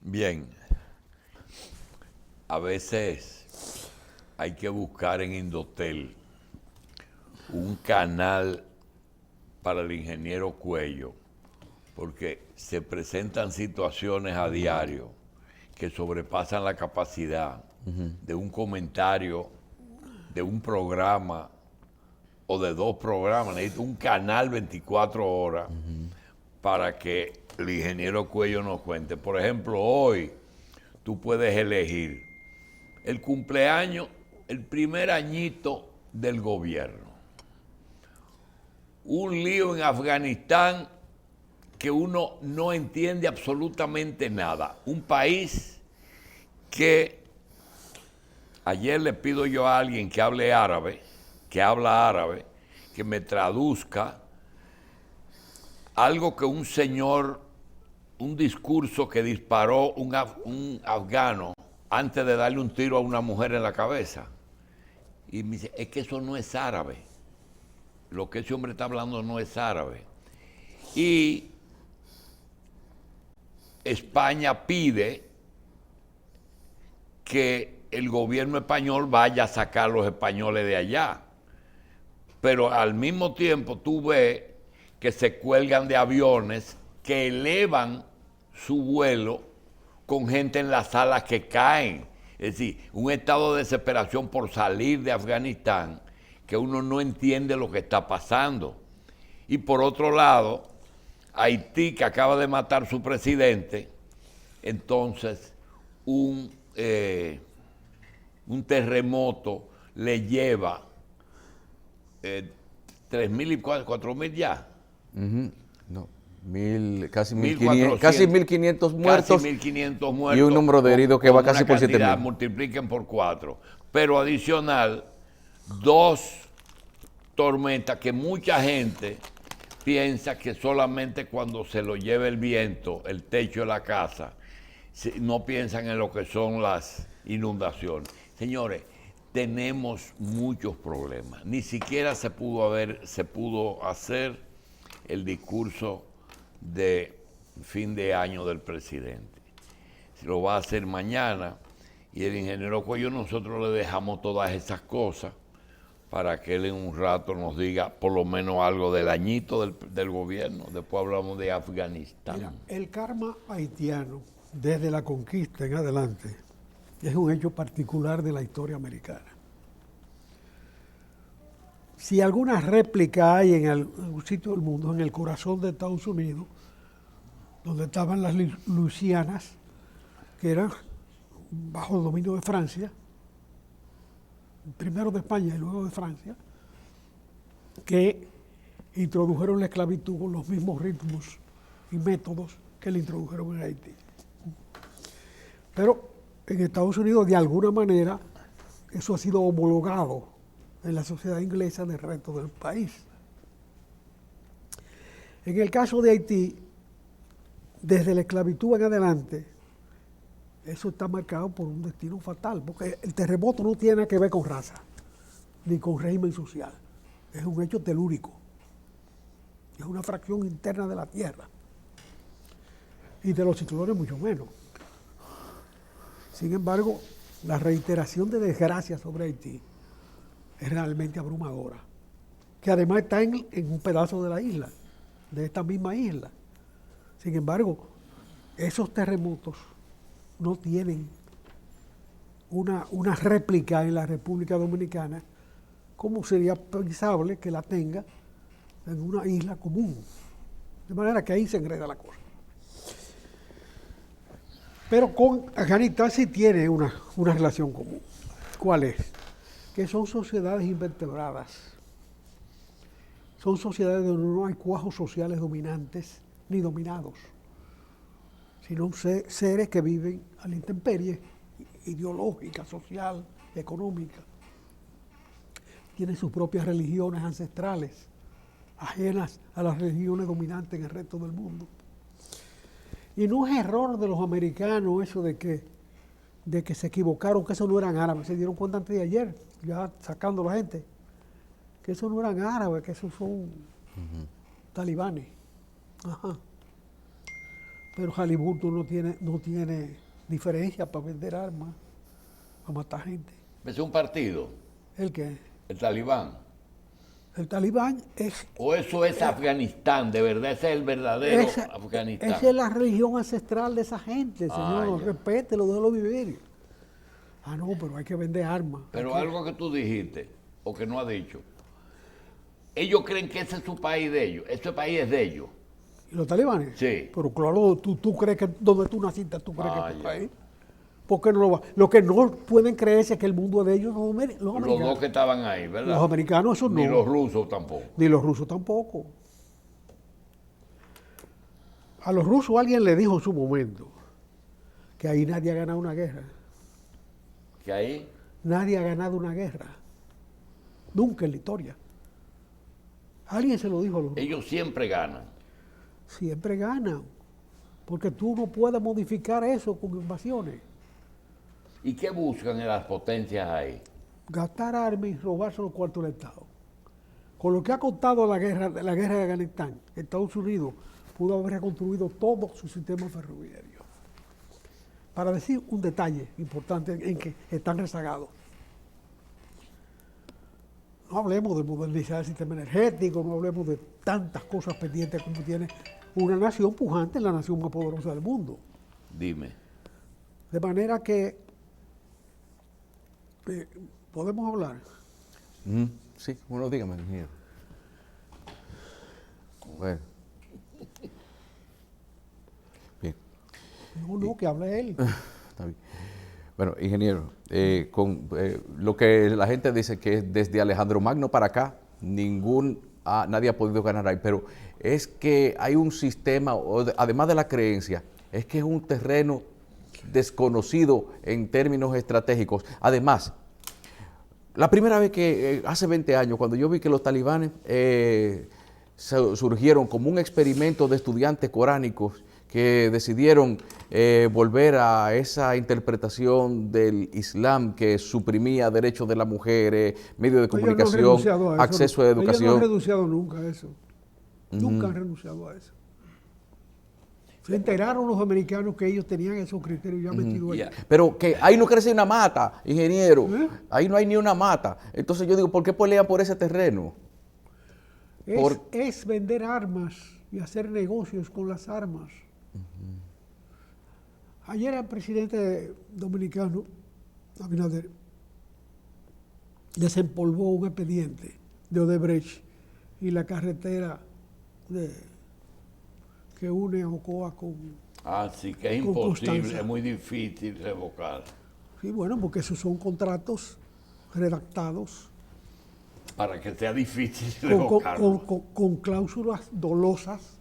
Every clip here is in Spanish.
Bien, a veces hay que buscar en Indotel un canal para el ingeniero Cuello, porque se presentan situaciones a diario que sobrepasan la capacidad de un comentario, de un programa o de dos programas. Necesito un canal 24 horas para que el ingeniero Cuello nos cuente. Por ejemplo, hoy tú puedes elegir el cumpleaños, el primer añito del gobierno. Un lío en Afganistán que uno no entiende absolutamente nada. Un país que ayer le pido yo a alguien que hable árabe, que habla árabe, que me traduzca algo que un señor, un discurso que disparó un afgano antes de darle un tiro a una mujer en la cabeza. Y me dice, es que eso no es árabe. Lo que ese hombre está hablando no es árabe. Y España pide que el gobierno español vaya a sacar a los españoles de allá. Pero al mismo tiempo tú ves que se cuelgan de aviones que elevan su vuelo con gente en las salas que caen. Es decir, un estado de desesperación por salir de Afganistán que uno no entiende lo que está pasando. Y por otro lado, Haití, que acaba de matar su presidente, entonces un terremoto le lleva 3.000 y 4.000 ya. No, casi 1.400, 1.500 muertos. Casi 1.500 muertos. Y un número de heridos que va casi por 7.000. Multipliquen por 4. Pero adicional, 2 tormentas que mucha gente piensa que solamente cuando se lo lleve el viento, el techo de la casa, no piensan en lo que son las inundaciones. Señores, tenemos muchos problemas. Ni siquiera se pudo hacer el discurso de fin de año del presidente. Se lo va a hacer mañana y el ingeniero Cuello nosotros le dejamos todas esas cosas para que él en un rato nos diga por lo menos algo del añito del gobierno. Después hablamos de Afganistán. Mira, el karma haitiano, desde la conquista en adelante, es un hecho particular de la historia americana. Si alguna réplica hay en algún sitio del mundo, en el corazón de Estados Unidos, donde estaban las Luisianas, que eran bajo el dominio de Francia, primero de España y luego de Francia, que introdujeron la esclavitud con los mismos ritmos y métodos que le introdujeron en Haití. Pero en Estados Unidos, de alguna manera, eso ha sido homologado en la sociedad inglesa del resto del país. En el caso de Haití, desde la esclavitud en adelante, eso está marcado por un destino fatal, porque el terremoto no tiene nada que ver con raza, ni con régimen social. Es un hecho telúrico. Es una fracción interna de la tierra. Y de los ciclones mucho menos. Sin embargo, la reiteración de desgracias sobre Haití es realmente abrumadora. Que además está en un pedazo de la isla, de esta misma isla. Sin embargo, esos terremotos no tienen una réplica en la República Dominicana, como sería pensable que la tenga en una isla común. De manera que ahí se enreda la cosa. Pero con Afganistán sí tiene una relación común. ¿Cuál es? Que son sociedades invertebradas. Son sociedades donde no hay cuajos sociales dominantes ni dominados, sino seres que viven a la intemperie ideológica, social, económica. Tienen sus propias religiones ancestrales, ajenas a las religiones dominantes en el resto del mundo. Y no es error de los americanos eso de que se equivocaron, que esos no eran árabes. Se dieron cuenta antes de ayer, ya sacando a la gente, que esos no eran árabes, que esos son talibanes. Ajá. Pero Halliburton no tiene diferencia para vender armas, para matar gente. ¿Es un partido? ¿El qué? ¿El Talibán? El Talibán es... ¿O eso es Afganistán? ¿De verdad ese es el verdadero Afganistán? Esa es la religión ancestral de esa gente, señor. Ya. Respételo, déjelo vivir. Ah, no, pero hay que vender armas. Pero algo que tú dijiste, o que no has dicho. Ellos creen que ese es su país de ellos. Ese país es de ellos. ¿Y los talibanes? Sí. Pero claro, tú crees que donde tú naciste, tú crees que es tu ya. país. ¿Por qué no lo va? Lo que no pueden creerse es que el mundo es de ellos, los Los americanos. dos que estaban ahí, ¿verdad? Los americanos, eso no. Ni los rusos tampoco. Ni los rusos tampoco. A los rusos alguien le dijo en su momento que ahí nadie ha ganado una guerra. ¿Que ahí? Nadie ha ganado una guerra. Nunca en la historia. Alguien se lo dijo a los rusos. Ellos siempre ganan. Siempre ganan. Porque tú no puedes modificar eso con invasiones. ¿Y qué buscan en las potencias ahí? Gastar armas y robarse los cuartos del Estado. Con lo que ha costado la guerra de Afganistán, Estados Unidos pudo haber reconstruido todo su sistema ferroviario. Para decir un detalle importante en que están rezagados. No hablemos de modernizar el sistema energético, no hablemos de tantas cosas pendientes como tiene una nación pujante, la nación más poderosa del mundo. Dime. De manera que podemos hablar. Sí, bueno, dígame, ingeniero. Bueno. Bien. No, que hable él. Está bien. Bueno, ingeniero, lo que la gente dice que es desde Alejandro Magno para acá, nadie ha podido ganar ahí, pero es que hay un sistema, además de la creencia, es que es un terreno desconocido en términos estratégicos. Además, la primera vez que, hace 20 años, cuando yo vi que los talibanes surgieron como un experimento de estudiantes coránicos que decidieron volver a esa interpretación del Islam que suprimía derechos de la mujer, medios de comunicación, acceso a educación. Ellos no han renunciado nunca a eso. Nunca han renunciado a eso. Se enteraron los americanos que ellos tenían esos criterios ya metidos ahí. Pero que ahí no crece una mata, ingeniero. Ahí no hay ni una mata. Entonces yo digo, ¿por qué pelean por ese terreno? Es vender armas y hacer negocios con las armas. Ayer el presidente dominicano, Abinader, desempolvó un expediente de Odebrecht y la carretera que une a Ocoa con... Sí, que es con imposible, Constanza. es muy difícil revocar. Sí, bueno, porque esos son contratos redactados Para que sea difícil revocar. con cláusulas dolosas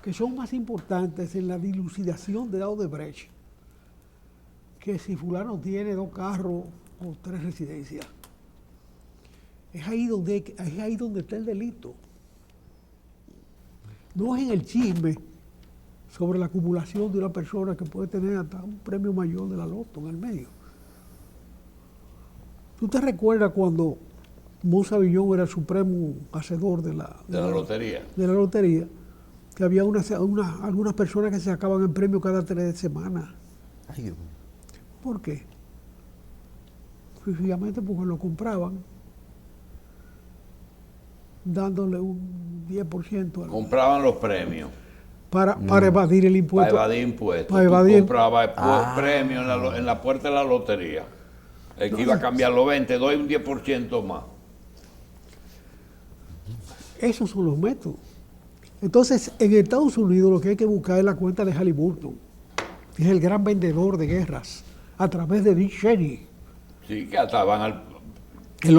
que son más importantes en la dilucidación de Odebrecht que si fulano tiene 2 carros o 3 residencias. Es ahí donde está el delito. No es en el chisme sobre la acumulación de una persona que puede tener hasta un premio mayor de la loto en el medio. ¿Tú te recuerdas cuando Monza Villón era el supremo hacedor de la lotería? De la lotería, que había algunas personas que se sacaban el premio cada 3 semanas. Ay, Dios mío. ¿Por qué? Sencillamente porque lo compraban dándole un 10%. Compraban los premios. Para evadir el impuesto. Para evadir impuestos. Para evadir. Tú comprabas premios en la puerta de la lotería. El que iba a cambiar los 20, doy un 10% más. Esos son los métodos. Entonces, en Estados Unidos lo que hay que buscar es la cuenta de Halliburton, que es el gran vendedor de guerras, a través de Dick Cheney. Sí, que estaban al... El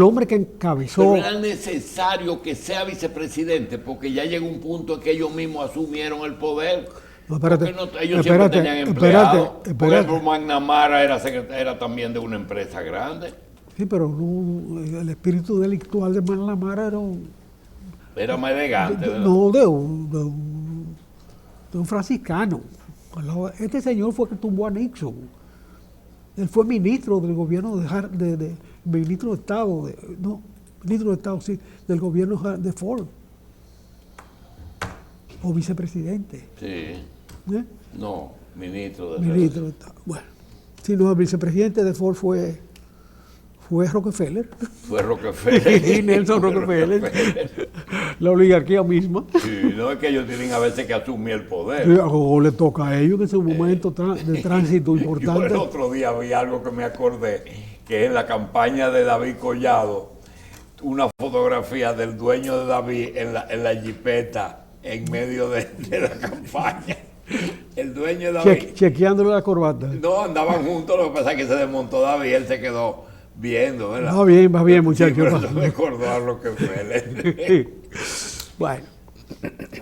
hombre que encabezó... Pero era necesario que sea vicepresidente, porque ya llegó un punto en que ellos mismos asumieron el poder. No, espérate, Ellos siempre tenían empleados. Espérate. Por ejemplo, McNamara era también de una empresa grande. Sí, pero no, el espíritu delictual de McNamara Era más elegante, ¿verdad? No, de un franciscano. Este señor fue que tumbó a Nixon. Él fue ministro del gobierno ministro de Estado, del gobierno de Ford. O vicepresidente. Sí. ¿eh? No, ministro de Ministro de Estado. Bueno, si no, el vicepresidente de Ford fue Rockefeller. Fue Rockefeller. Y Nelson Rockefeller. La oligarquía misma. Sí, no es que ellos tienen a veces que asumir el poder. O le toca a ellos, que es un momento de tránsito Yo importante. el otro día vi algo que me acordé, que es en la campaña de David Collado, una fotografía del dueño de David en la jipeta en medio de la campaña. El dueño de David. Chequeándole la corbata. No, andaban juntos, lo que pasa es que se desmontó David, él se quedó viendo, ¿verdad? Va bien, muchacho. Sí, pero eso me acordó a Rockefeller. Bueno,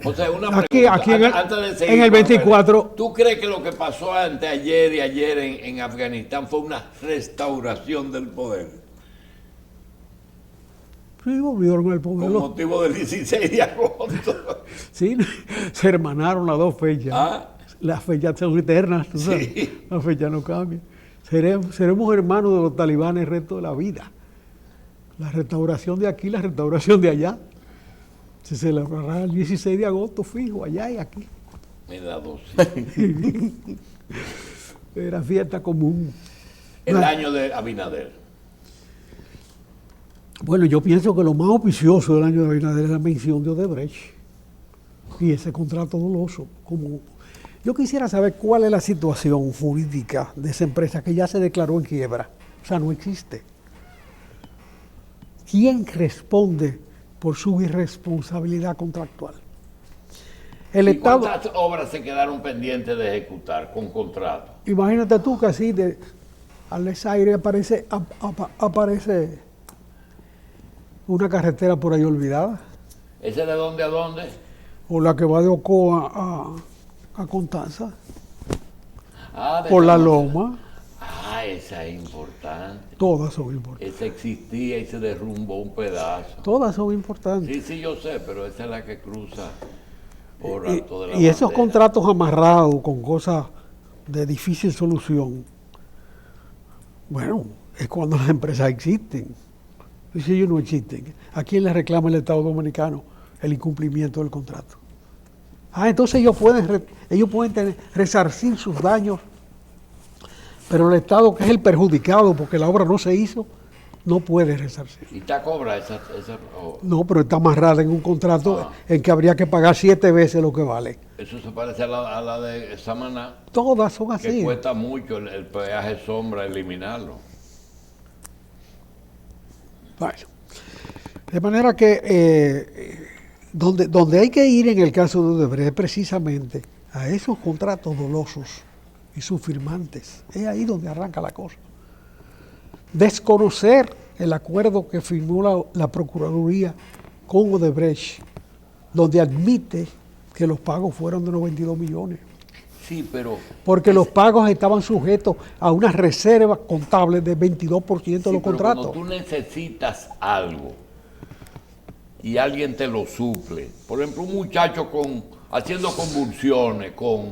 O sea, una Aquí- pregunta, aquí en el- antes de seguir, en el Rafael, 24. ¿tú crees que lo que pasó anteayer y ayer en Afganistán fue una restauración del poder? sí, volvieron al Con poder. motivo del 16 de agosto. Sí, se hermanaron las dos fechas. Ah. Las fechas son eternas, tú sabes. Sí. Las fechas no cambian. Seremos hermanos de los talibanes el resto de la vida. La restauración de aquí, la restauración de allá. Se celebrará el 16 de agosto fijo, allá y aquí. Me da dosis. Era fiesta común. El Bueno. año de Abinader. Bueno, yo pienso que lo más auspicioso del año de Abinader es la mención de Odebrecht y ese contrato doloso. Yo quisiera saber cuál es la situación jurídica de esa empresa que ya se declaró en quiebra. O sea, no existe. ¿Quién responde por su irresponsabilidad contractual? El ¿Y Estado. cuántas obras se quedaron pendientes de ejecutar con contrato? Imagínate tú que así al aire aparece una carretera por ahí olvidada. ¿Ese de dónde a dónde? O la que va de Ocoa a Constanza, Ah, de por la San- loma, Ah, esa es importante. todas son importantes. Esa existía y se derrumbó un pedazo. Todas son importantes. Sí, sí, yo sé, pero esa es la que cruza por alto de la Y esos bandera. contratos amarrados con cosas de difícil solución, bueno, es cuando las empresas existen. Y si ellos no existen, ¿a quién le reclama el Estado Dominicano el incumplimiento del contrato? Entonces ellos pueden resarcir sus daños, pero el Estado, que es el perjudicado porque la obra no se hizo, no puede resarcir. ¿Y te cobra esa No, pero está amarrada en un contrato en que habría que pagar 7 veces lo que vale. Eso se parece a la de Samaná, Todas son que así. cuesta mucho el peaje sombra eliminarlo. Bueno, de manera que donde hay que ir en el caso de Odebrecht es precisamente a esos contratos dolosos y sus firmantes. Es ahí donde arranca la cosa. Desconocer el acuerdo que firmó la Procuraduría con Odebrecht, donde admite que los pagos fueron de 92 millones. Sí, pero... Porque los pagos estaban sujetos a una reserva contable de 22% de Sí, los pero contratos. cuando tú necesitas algo y alguien te lo suple, por ejemplo, un muchacho haciendo convulsiones con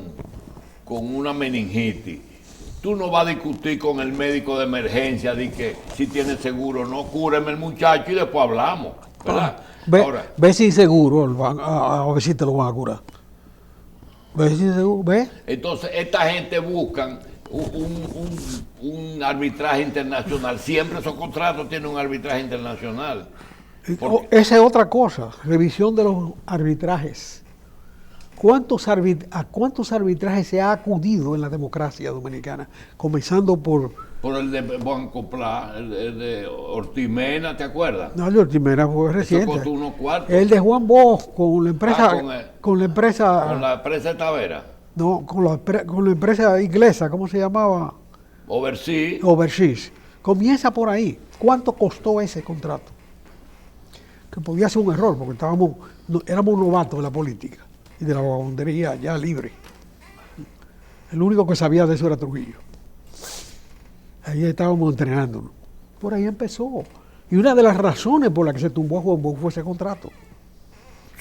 una meningitis, tú no vas a discutir con el médico de emergencia de que si tiene seguro, no, cúreme el muchacho y después hablamos, ¿verdad? Ahora, Ve si seguro a ver si te lo van a curar. Ve si seguro, ve. entonces esta gente buscan un arbitraje internacional. Siempre esos contratos tienen un arbitraje internacional. Esa es otra cosa, revisión de los arbitrajes. ¿A cuántos arbitrajes se ha acudido en la democracia dominicana? Comenzando por... Por el de Banco Plá, el de Ortimena, ¿te acuerdas? No, el de Ortimera fue reciente. costó unos cuartos. El de Juan Bosch con la empresa... Con la empresa... empresa de Tavera. No, con la empresa inglesa, ¿cómo se llamaba? Overseas. Overseas. Comienza por ahí. ¿Cuánto costó ese contrato? Que podía ser un error, porque éramos novatos de la política y de la vagabundería ya libre. El único que sabía de eso era Trujillo. Ahí estábamos entrenándonos. Por ahí empezó. Y una de las razones por las que se tumbó a Juan Bosch fue ese contrato.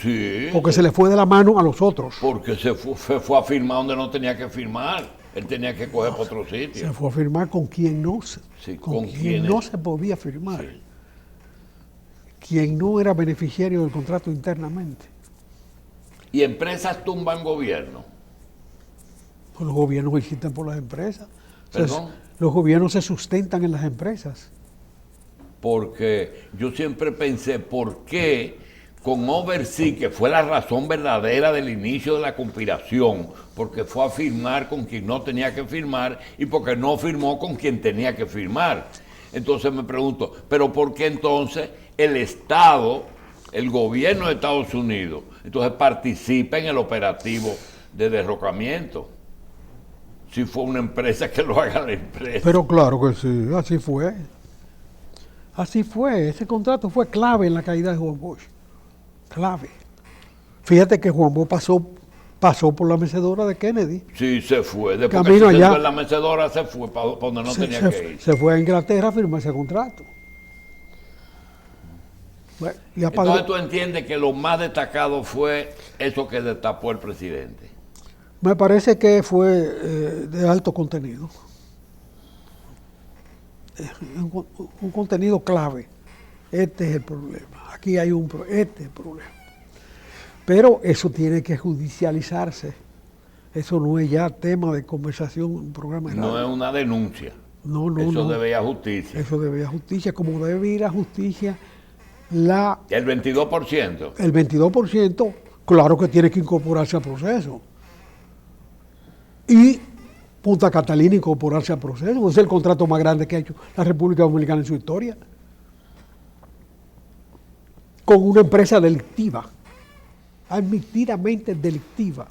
Sí. Porque se le fue de la mano a los otros. Porque se fue a firmar donde no tenía que firmar. Él tenía que coger para otro sitio. Se fue a firmar con quien no se, Sí, con ¿con quien quiénes? no se podía firmar. Sí. Quien no era beneficiario del contrato internamente. Y empresas tumban gobierno. Los gobiernos existen por las empresas. ¿Perdón? Los gobiernos se sustentan en las empresas. Porque yo siempre pensé, ¿por qué con Overseas, que fue la razón verdadera del inicio de la conspiración, porque fue a firmar con quien no tenía que firmar y porque no firmó con quien tenía que firmar? Entonces me pregunto, ¿pero por qué entonces el Estado, el gobierno de Estados Unidos, entonces participa en el operativo de derrocamiento? Si fue una empresa, que lo haga la empresa. Pero claro que sí, así fue. Así fue, ese contrato fue clave en la caída de Juan Bosch. Clave. Fíjate que Juan Bosch pasó por la mecedora de Kennedy. Sí, se fue. Después Camino que se allá. sentó en la mecedora, se fue para donde no tenía que ir. Se fue a Inglaterra a firmar ese contrato. Bueno, y Entonces tú entiendes que lo más destacado fue eso que destapó el presidente. me parece que fue de alto contenido. Un contenido clave. Este es el problema. Aquí hay este es el problema. Pero eso tiene que judicializarse. Eso no es ya tema de conversación en un programa de radio. No es una denuncia. No, Eso debe ir a justicia. Eso debe ir a justicia, como debe ir a justicia El 22%. el 22%, claro que tiene que incorporarse al proceso. Y Punta Catalina incorporarse al proceso. Es el contrato más grande que ha hecho la República Dominicana en su historia. Con una empresa delictiva, admitidamente delictiva.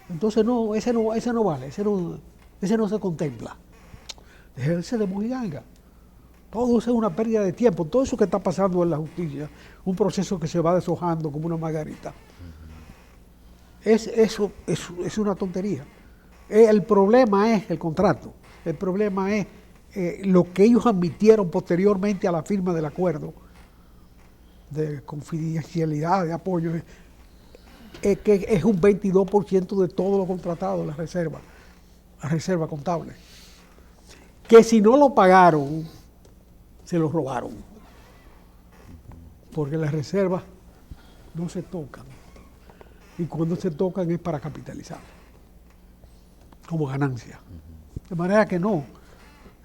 Entonces no, ese no vale, ese no se contempla. Déjese de mojiganga. Todo eso es una pérdida de tiempo. Todo eso que está pasando en la justicia, un proceso que se va deshojando como una margarita. Eso es una tontería. El problema es el contrato. El problema es lo que ellos admitieron posteriormente a la firma del acuerdo de confidencialidad, de apoyo, que es un 22% de todo lo contratado, la reserva contable. Que si no lo pagaron, se lo robaron. Porque las reservas no se tocan. Y cuando se tocan es para capitalizar, como ganancia. De manera que no,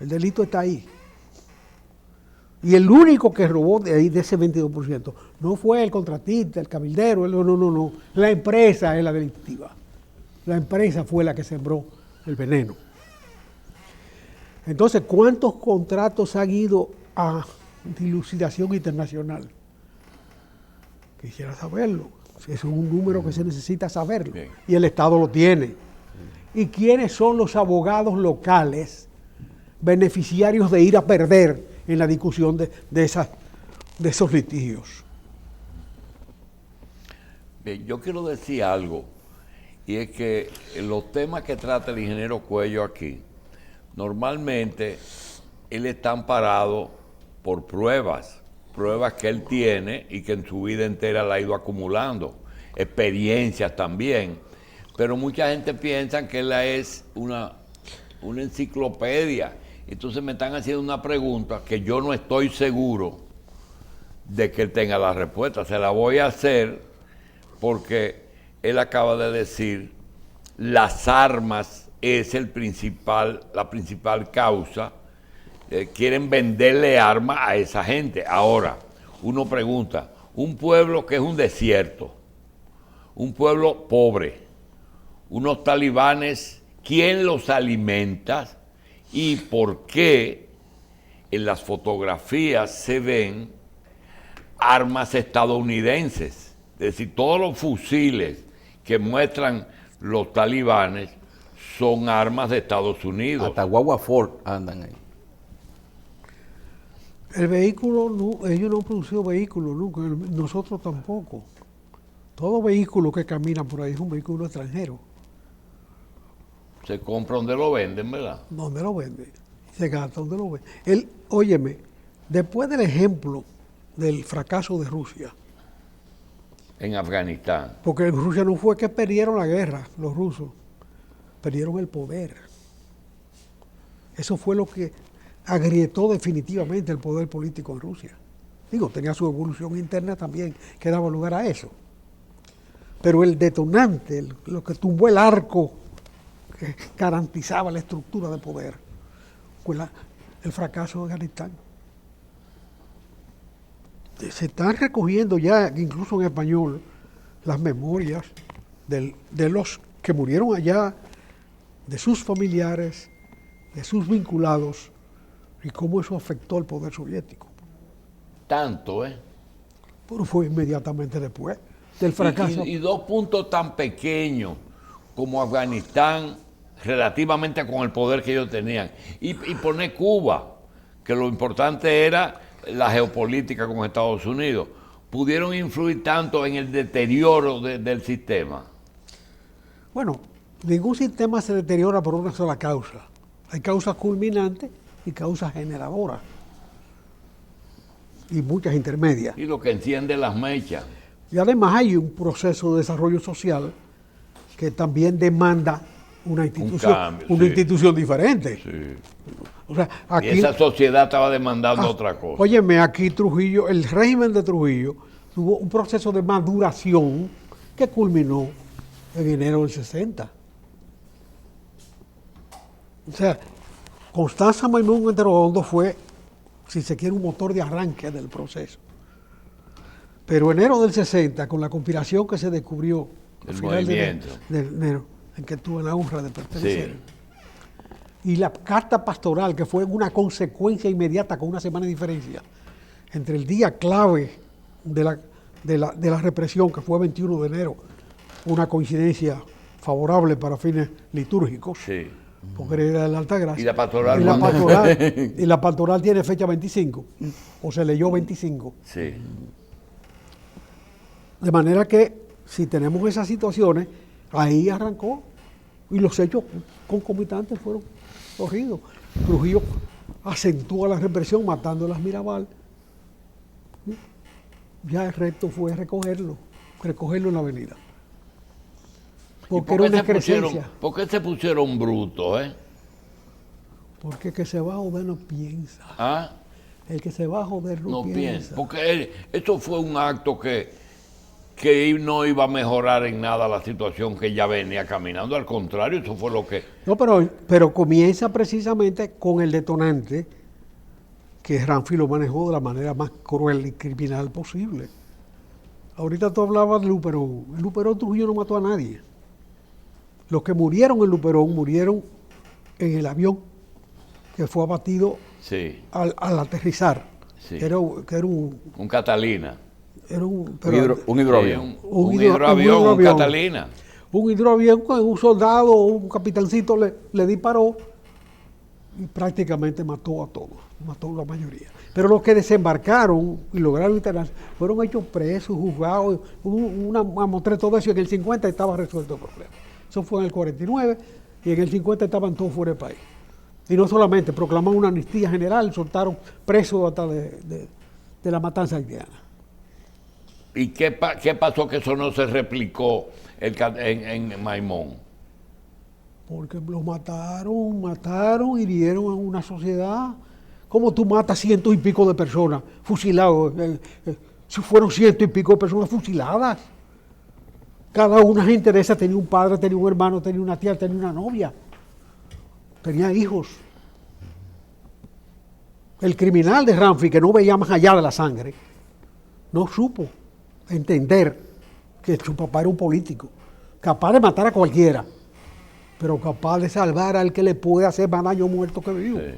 el delito está ahí. Y el único que robó de ahí, de ese 22%, no fue el contratista, el cabildero, no. La empresa es la delictiva. La empresa fue la que sembró el veneno. Entonces, ¿cuántos contratos han ido a dilucidación internacional? Quisiera saberlo. Eso es un número que se necesita saberlo. Bien. Y el Estado lo tiene. ¿Y quiénes son los abogados locales beneficiarios de ir a perder en la discusión de esos litigios? Bien, yo quiero decir algo, y es que los temas que trata el ingeniero Cuello aquí, normalmente él está amparado por pruebas que él tiene y que en su vida entera la ha ido acumulando, experiencias también, pero mucha gente piensa que él es una enciclopedia. Entonces me están haciendo una pregunta que yo no estoy seguro de que él tenga la respuesta. Se la voy a hacer porque él acaba de decir las armas es la principal causa. Quieren venderle armas a esa gente. Ahora, uno pregunta, un pueblo que es un desierto, un pueblo pobre, unos talibanes, ¿quién los alimenta? ¿Y por qué en las fotografías se ven armas estadounidenses? Es decir, todos los fusiles que muestran los talibanes son armas de Estados Unidos. Hasta guagua Ford andan ahí. El vehículo, ellos no han producido vehículos nunca, nosotros tampoco. Todo vehículo que camina por ahí es un vehículo extranjero. Se compra donde lo venden, ¿verdad? ¿Dónde lo venden? Se gasta donde lo venden. Óyeme, después del ejemplo del fracaso de Rusia. En Afganistán. Porque en Rusia no fue que perdieron la guerra, los rusos. Perdieron el poder. Eso fue lo que agrietó definitivamente el poder político en Rusia. Digo, tenía su evolución interna también que daba lugar a eso. Pero el detonante, lo que tumbó el arco que garantizaba la estructura de poder, fue el fracaso de Afganistán. Se están recogiendo ya, incluso en español, las memorias de los que murieron allá, de sus familiares, de sus vinculados, y cómo eso afectó al poder soviético. Tanto, Pero fue inmediatamente después del fracaso. Y dos puntos tan pequeños como Afganistán, relativamente con el poder que ellos tenían, y poner Cuba, que lo importante era la geopolítica con Estados Unidos, pudieron influir tanto en el deterioro del sistema. Bueno, ningún sistema se deteriora por una sola causa. Hay causas culminantes y causas generadoras. Y muchas intermedias. Y lo que enciende las mechas. Y además hay un proceso de desarrollo social que también demanda una institución, cambio, una sí. institución diferente. Sí. O sea, aquí, Y esa sociedad estaba demandando otra cosa. Óyeme, aquí Trujillo, el régimen de Trujillo tuvo un proceso de maduración que culminó en enero del 60. O sea, Constanza Maimón Enterodondo fue, si se quiere, un motor de arranque del proceso. Pero enero del 60, con la conspiración que se descubrió al El final movimiento. de enero, en que tuve la honra de pertenecer, y la carta pastoral, que fue una consecuencia inmediata con una semana de diferencia, entre el día clave de la represión, que fue 21 de enero, una coincidencia favorable para fines litúrgicos, Sí. porque era de la Alta Gracia. Y la pastoral, Y la pastoral tiene fecha 25, o se leyó 25. Sí. De manera que, si tenemos esas situaciones, ahí arrancó, y los hechos concomitantes fueron corridos. Trujillo acentúa la represión matando a las Mirabal. Ya el resto fue recogerlo en la avenida. Porque era una excrescencia. ¿Por qué se pusieron brutos, Porque el que se va a joder no piensa. ¿Ah? El que se va a joder no No piensa. pienso. Porque esto fue un acto que no iba a mejorar en nada la situación que ya venía caminando. Al contrario, eso fue lo que... No, pero comienza precisamente con el detonante que Ramfi lo manejó de la manera más cruel y criminal posible. Ahorita tú hablabas de Luperón. El Luperón Trujillo no mató a nadie. Los que murieron en Luperón murieron en el avión que fue abatido Sí, al aterrizar. Sí. Que era un Catalina. Un hidroavión. Sí, un hidroavión, un Catalina. Un hidroavión con un soldado o un capitancito le disparó y prácticamente mató a todos, mató a la mayoría. Pero los que desembarcaron y lograron internarse fueron hechos presos, juzgados, una mostré todo eso, y en el 50 estaba resuelto el problema. Eso fue en el 49 y en el 50 estaban todos fuera del país. Y no solamente, proclamaron una amnistía general, soltaron presos hasta de la matanza haitiana. ¿Y qué pasó que eso no se replicó en Maimón? Porque los mataron, hirieron a una sociedad. ¿Cómo tú matas cientos y pico de personas fusilados? Si fueron cientos y pico de personas fusiladas. Cada una gente de esas tenía un padre, tenía un hermano, tenía una tía, tenía una novia. Tenía hijos. El criminal de Ramfi, que no veía más allá de la sangre, no supo entender que su papá era un político, capaz de matar a cualquiera, pero capaz de salvar al que le puede hacer más daño muerto que vivo. Sí.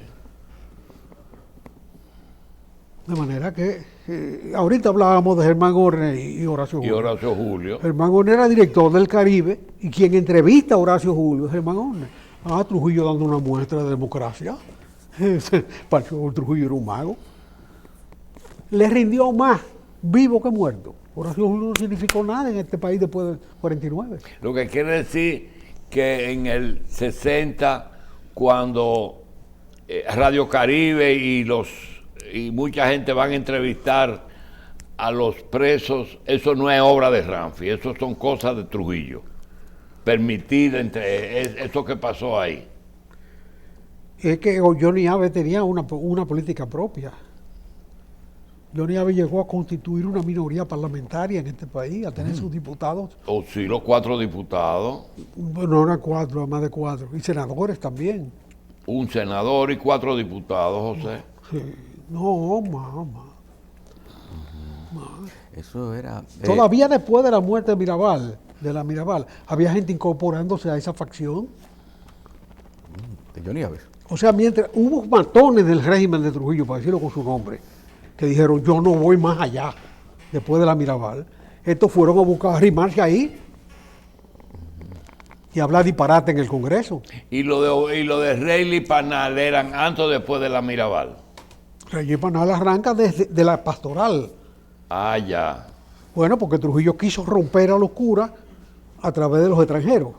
De manera que ahorita hablábamos de Germán Horner y Horacio Y Julio. Horacio Julio. Germán Horner era director del Caribe y quien entrevista a Horacio Julio es Germán Horner. Trujillo dando una muestra de democracia. Para Trujillo era un mago. Le rindió más vivo que muerto. Horacio Julio no significó nada en este país después del 49. Lo que quiere decir que en el 60, cuando Radio Caribe y mucha gente van a entrevistar a los presos, eso no es obra de Ramfi, eso son cosas de Trujillo. Permitir eso que pasó ahí. Es que Johnny Abe tenía una política propia. Johnny Abe llegó a constituir una minoría parlamentaria en este país, a tener sus diputados. O sí, los 4 diputados, Bueno, no eran 4, más de 4. Y senadores también. un senador y 4 diputados, José. Sí. No, mamá. Eso era... Todavía después de la muerte de la Mirabal, había gente incorporándose a esa facción. de Johnny Abe. O sea, mientras hubo matones del régimen de Trujillo, para decirlo con su nombre, que dijeron, yo no voy más allá, después de la Mirabal. Estos fueron a buscar arrimarse ahí y hablar disparate en el Congreso. Y lo de Reilly Panal eran antes o después de la Mirabal. Reyes Panal arranca de la pastoral. Ah, ya. Bueno, porque Trujillo quiso romper a los curas a través de los extranjeros.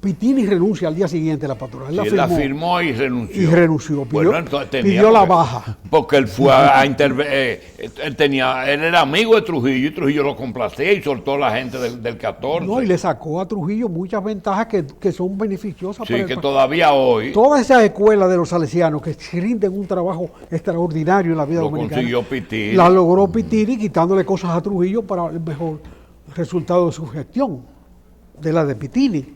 Pitini renuncia al día siguiente a la pastoral. Sí, él la firmó y renunció. Y renunció, Bueno, entonces tenía pidió la porque- baja. Porque él fue a intervenir. Él era amigo de Trujillo y Trujillo lo complacía y soltó a la gente del 14. No, y le sacó a Trujillo muchas ventajas que son beneficiosas Sí, para que el país. todavía hoy Todas esas escuelas de los salesianos que rinden un trabajo extraordinario en la vida lo dominicana, consiguió Pitini. la logró Pitini quitándole cosas a Trujillo para el mejor resultado de su gestión, de la de Pitini.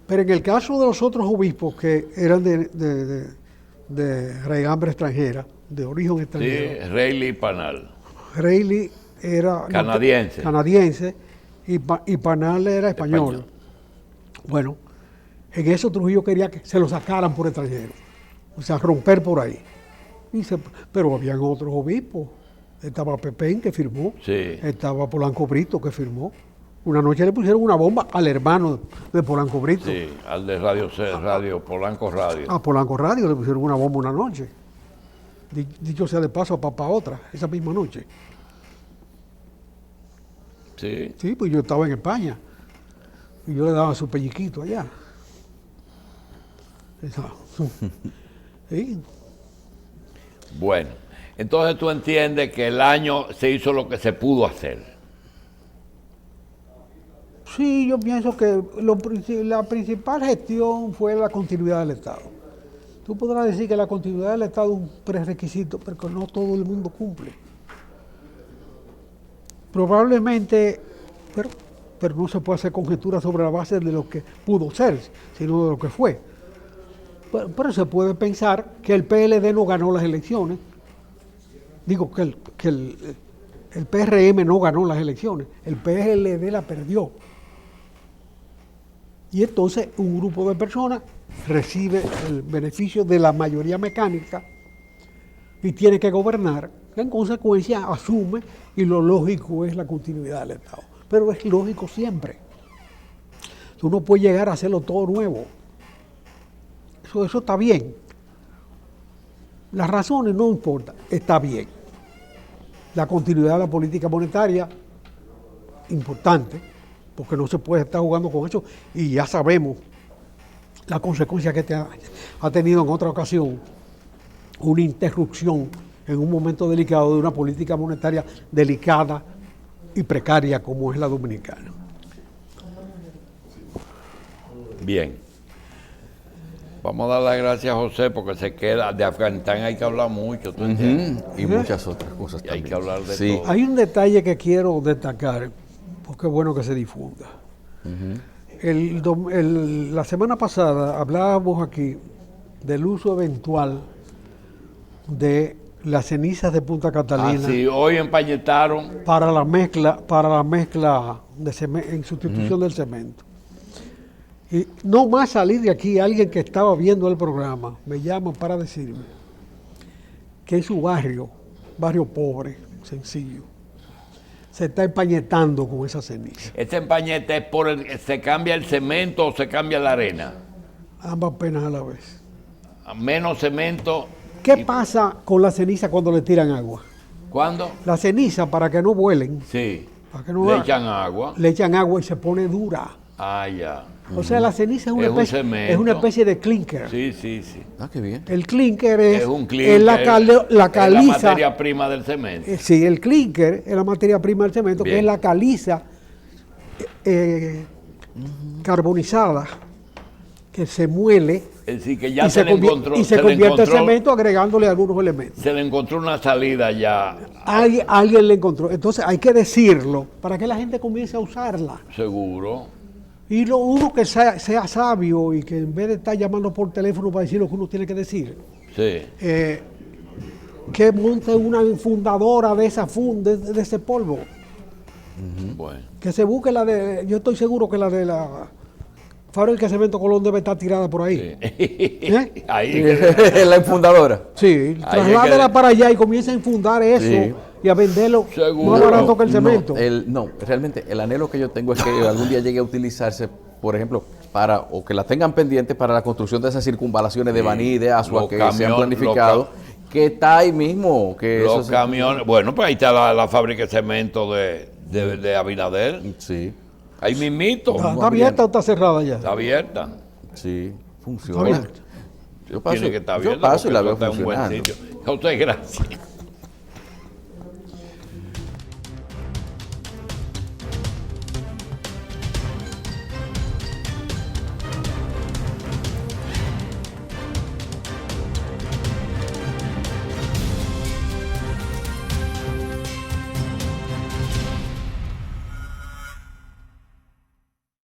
Pero en el caso de los otros obispos que eran de raigambre extranjera, de origen Sí, extranjero, Reilly Panal. Reilly era Canadiense. canadiense y Panal era español. Español. Bueno, en eso Trujillo quería que se lo sacaran por extranjero, o sea, romper por ahí. Pero habían otros obispos. Estaba Pepén, que firmó. Sí. Estaba Polanco Brito, que firmó. Una noche le pusieron una bomba al hermano de Polanco Brito. Sí, al de Radio Polanco Radio. A Polanco Radio le pusieron una bomba una noche. Dicho sea de paso, a papá otra, esa misma noche. Sí. Sí, pues yo estaba en España. Y yo le daba su pelliquito allá. Sí. Bueno, entonces tú entiendes que el año se hizo lo que se pudo hacer. Sí, yo pienso que la principal gestión fue la continuidad del Estado. Tú podrás decir que la continuidad del Estado es un prerequisito, pero que no todo el mundo cumple. Probablemente, pero no se puede hacer conjetura sobre la base de lo que pudo ser, sino de lo que fue. Pero se puede pensar que el PLD no ganó las elecciones. Digo que el PRM no ganó las elecciones, el PLD la perdió. Y entonces un grupo de personas recibe el beneficio de la mayoría mecánica y tiene que gobernar. En consecuencia asume, y lo lógico es la continuidad del Estado. Pero es lógico siempre. Tú no puedes llegar a hacerlo todo nuevo. Eso está bien. Las razones no importan, está bien. La continuidad de la política monetaria, importante, porque no se puede estar jugando con eso, y ya sabemos la consecuencia que ha tenido en otra ocasión una interrupción en un momento delicado de una política monetaria delicada y precaria como es la dominicana. Bien. Vamos a dar las gracias a José porque se queda. De Afganistán hay que hablar mucho, ¿tú entiendes? Y muchas otras cosas Y hay también. que hablar de Sí. todo. Hay un detalle que quiero destacar, porque es bueno que se difunda. La semana pasada hablábamos aquí del uso eventual de las cenizas de Punta Catalina Así, hoy empañetaron. para la mezcla de en sustitución del cemento. Y no más salir de aquí, alguien que estaba viendo el programa me llama para decirme que en su barrio pobre, sencillo, se está empañetando con esa ceniza. Este empañete es se cambia el cemento o se cambia la arena. Ambas penas a la vez. Menos cemento. ¿Qué pasa con la ceniza cuando le tiran agua? ¿Cuándo? La ceniza, para que no vuelen, Sí. para que no Le echan agua. le echan agua y se pone dura. Ah, ya. O sea, la ceniza Es un es cemento. una especie de clinker. Sí, sí, sí. Ah, qué bien. El clinker es, un clinker, es la es la caliza. materia prima del cemento. Sí, el clinker es la materia prima del cemento, Bien. que es la caliza carbonizada, que se muele Es decir, que ya y se le encontró, y se le convierte en encontró- cemento agregándole algunos elementos. se le encontró una salida ya, Alguien le encontró. Entonces hay que decirlo para que la gente comience a usarla. seguro. Y uno que sea sabio y que en vez de estar llamando por teléfono para decir lo que uno tiene que decir, Sí. que monte una infundadora de esa de ese polvo. Bueno. Que se busque la de, yo estoy seguro que la de la fábrica de cemento Colón debe estar tirada por ahí. ¿Eh? Ahí es que- La infundadora. Sí, Ahí es trasládela que- para allá y comience a infundar eso Sí. y a venderlo Seguro. más barato que el cemento. No, realmente el anhelo que yo tengo es que algún día llegue a utilizarse, por ejemplo, o que la tengan pendiente para la construcción de esas circunvalaciones de Baní y de Asua Los que se han camiones, planificado, que está ahí mismo. Que eso los camiones. Bueno, pues ahí está la fábrica de cemento de Abinader. Sí, Ahí mismito. ¿Está abierta o está cerrada ya? Está abierta. sí, Está funciona. abierta. Yo paso, Tiene que estar yo abierta. paso y la porque veo eso está en buen funcionando. sitio. A usted, gracias.